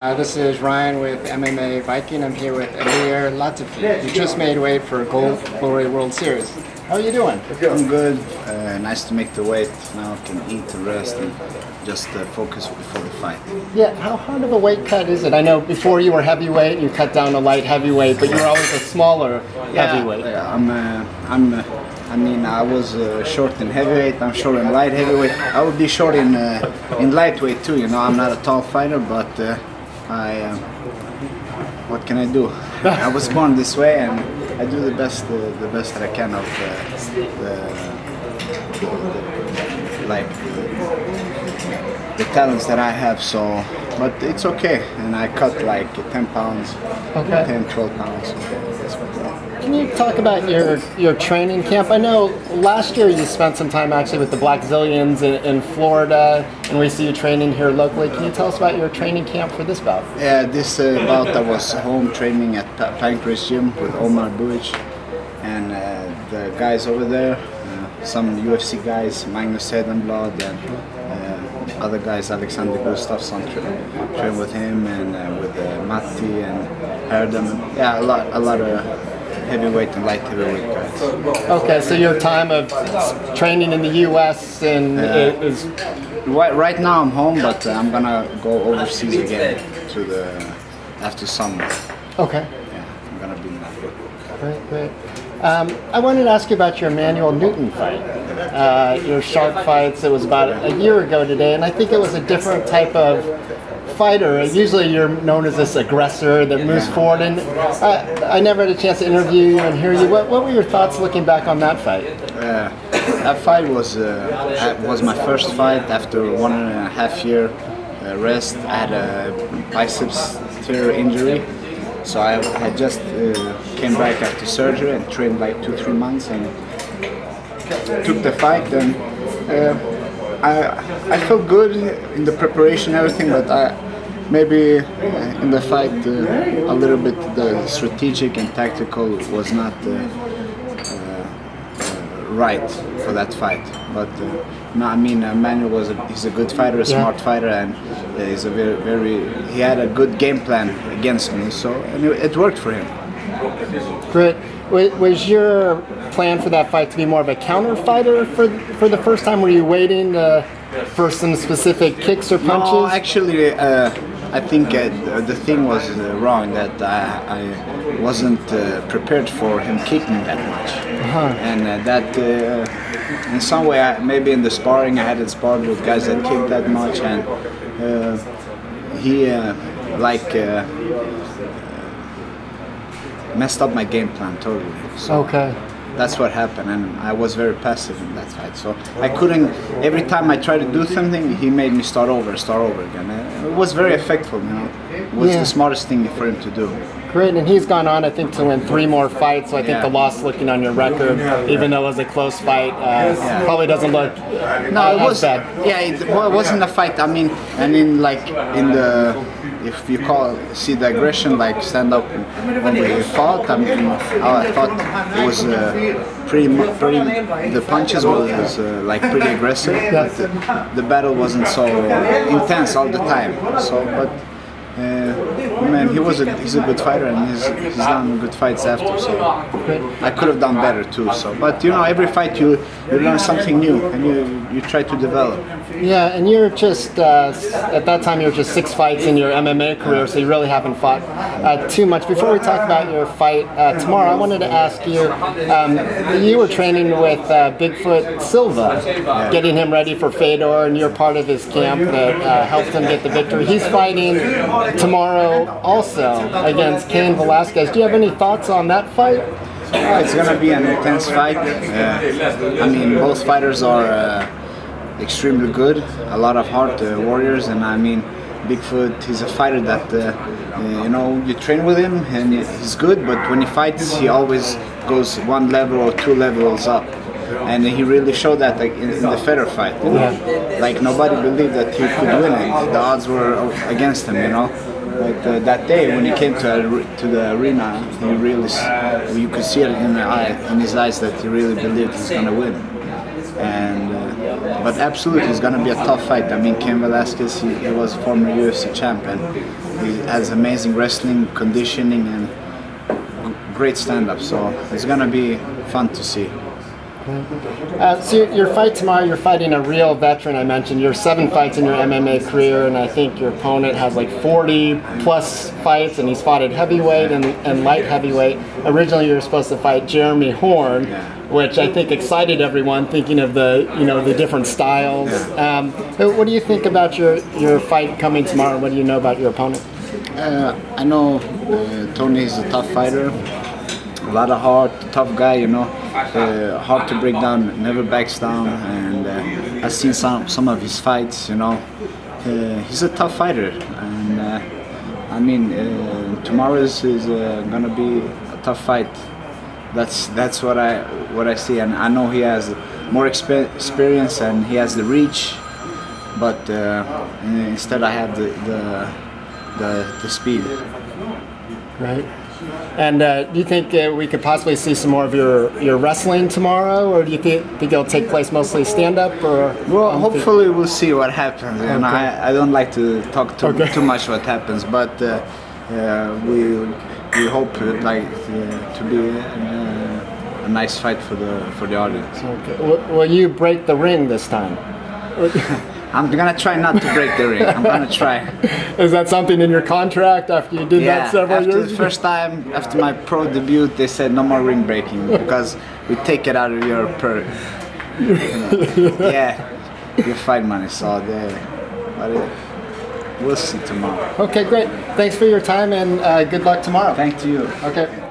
This is Ryan with MMA Viking. I'm here with Ilir Latifi. You just made weight for Glory World Series. How are you doing? I'm good. Nice to make the weight. Now I can eat and rest and just focus before the fight. Yeah, how hard of a weight cut is it? I know before you were heavyweight and you cut down to light heavyweight, but you were always a smaller heavyweight. Yeah, I mean, I was short in heavyweight. I'm short in light heavyweight. I would be short in lightweight too. You know, I'm not a tall fighter, but what can I do? I was born this way, and I do the best that I can of the talents that I have. So, but it's okay, and I cut like 10 pounds, okay. 10, 12 pounds. So that's what Can you talk about your training camp? I know last year you spent some time actually with the Black Zillions in Florida, and we see you training here locally. Can you tell us about your training camp for this bout? Yeah, this bout I was home training at Pancras Gym with Omar Buic and the guys over there, some UFC guys, Magnus Hedenblad and other guys, Alexander Gustafsson, trained with him, and with Matti and Herdem. Yeah, a lot of heavyweight and light heavyweight guys. Okay, so your time of training in the U.S. and is right now I'm home, but I'm gonna go overseas again after summer. Okay. Yeah, I'm gonna be there. Great. I wanted to ask you about your Emmanuel Newton fight. Your shark fights. It was about a year ago today, and I think it was a different type of fighter. Usually you're known as this aggressor that moves forward, and I never had a chance to interview you and hear you. What were your thoughts looking back on that fight? That fight was my first fight after 1.5 year rest. I had a biceps tear injury, so I just came back after surgery and trained like 2-3 months and took the fight. And I felt good in the preparation, everything, but maybe in the fight a little bit the strategic and tactical was not right for that fight. But no, I mean, Emmanuel he's a good fighter, a smart fighter, and he's a he had a good game plan against me, so and it worked for him. Great. Was your plan for that fight to be more of a counter fighter for the first time? Were you waiting for some specific kicks or punches? No, actually, I think the thing was wrong, that I wasn't prepared for him kicking that much. And that in some way, maybe in the sparring, I hadn't sparred with guys that kicked that much, and he messed up my game plan totally. So that's what happened, and I was very passive in that fight. So I couldn't. Every time I tried to do something, he made me start over again. It was very effective, you know. It was the smartest thing for him to do. Great, and he's gone on, I think, to win 3 more fights. So I think the loss, looking on your record, even though it was a close fight, probably doesn't look it was bad. Yeah, it wasn't a fight. I mean, if you see the aggression, like stand up when we fought, I mean, I thought it was the punches was like pretty aggressive. But the battle wasn't so intense all the time. So, but man, he's a good fighter, and he's done good fights after. So I could have done better too. So, but you know, every fight you learn something new, and you try to develop. Yeah, and you're just at that time you were just 6 fights in your MMA career, so you really haven't fought too much. Before we talk about your fight tomorrow, I wanted to ask you. You were training with Bigfoot Silva, getting him ready for Fedor, and you're part of his camp that helped him get the victory. He's fighting tomorrow also against Cain Velasquez. Do you have any thoughts on that fight? It's gonna be an intense fight. I mean, both fighters are extremely good, a lot of hard warriors, and I mean, Bigfoot, he's a fighter that you know, you train with him and he's good, but when he fights, he always goes 1 level or 2 levels up, and he really showed that like, in the Fedor fight. You know? Like nobody believed that he could win it. The odds were against him, you know. But that day when he came to the arena, he really, you could see it in his eyes that he really believed he's gonna win. and but absolutely it's gonna be a tough fight. I mean, Cain Velasquez, he was former UFC champion. He has amazing wrestling, conditioning, and great stand-up. So it's gonna be fun to see. So your fight tomorrow, you're fighting a real veteran. I mentioned you're 7 fights in your MMA career, and I think your opponent has like 40 plus fights, and he's fought at heavyweight and light heavyweight. Originally you were supposed to fight Jeremy Horn, which I think excited everyone, thinking of the the different styles. What do you think about your fight coming tomorrow? What do you know about your opponent? I know Tony is a tough fighter. A lot of heart, tough guy, hard to break down, never backs down, and I've seen some of his fights, he's a tough fighter, and I mean, tomorrow is gonna be a tough fight. That's what I see, and I know he has more experience and he has the reach, but instead I have the speed. Right. And do you think we could possibly see some more of your wrestling tomorrow, or do you think it'll take place mostly stand-up? Or well, hopefully we'll see what happens. And I don't like to talk too much what happens, but we hope to be a nice fight for the audience. Okay. Will you break the ring this time? I'm gonna try not to break the ring. I'm gonna try. Is that something in your contract after you did that several years ago? The first time after my pro debut, they said no more ring breaking because we take it out of your your fight money. So we'll see tomorrow. Okay, great. Thanks for your time and good luck tomorrow. Thank you. Okay.